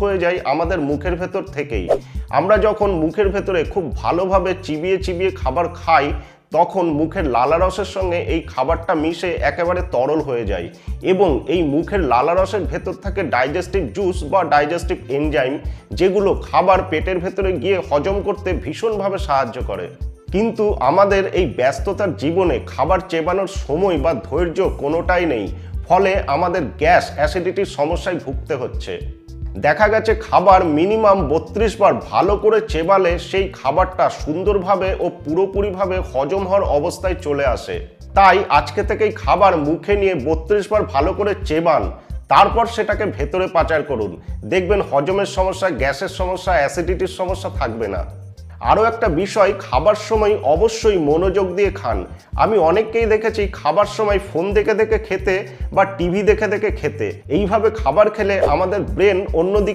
হয়ে যায় আমাদের মুখের ভেতর থেকেই। আমরা যখন মুখের ভেতরে খুব ভালোভাবে চিবিয়ে চিবিয়ে খাবার খাই, তখন মুখের লালারসের সঙ্গে এই খাবারটা মিশে একেবারে তরল হয়ে যায় এবং এই মুখের লালারসের ভেতর থাকে ডাইজেস্টিভ জুস বা ডাইজেস্টিভ এনজাইম, যেগুলো খাবার পেটের ভেতরে গিয়ে হজম করতে ভীষণভাবে সাহায্য করে। কিন্তু আমাদের এই ব্যস্ততার জীবনে খাবার চেবানোর সময় বা ধৈর্য কোনোটাই নেই, ফলে আমাদের গ্যাস অ্যাসিডিটির সমস্যায় ভুগতে হচ্ছে। দেখা গেছে খাবার মিনিমাম 32 বার ভালো করে চেবালে সেই খাবারটা সুন্দরভাবে ও পুরোপুরিভাবে হজম হওয়ার অবস্থায় চলে আসে। তাই আজকে থেকেই খাবার মুখে নিয়ে 32 বার ভালো করে চেবান, তারপর সেটাকে ভেতরে পাচার করুন। দেখবেন হজমের সমস্যা, গ্যাসের সমস্যা, অ্যাসিডিটির সমস্যা থাকবে না। আরও একটা বিষয়, খাবার সময় অবশ্যই মনোযোগ দিয়ে খান। আমি অনেককেই দেখেছি খাবার সময় ফোন দেখে দেখে খেতে বা টিভি দেখে দেখে খেতে। এইভাবে খাবার খেলে আমাদের ব্রেন অন্যদিকে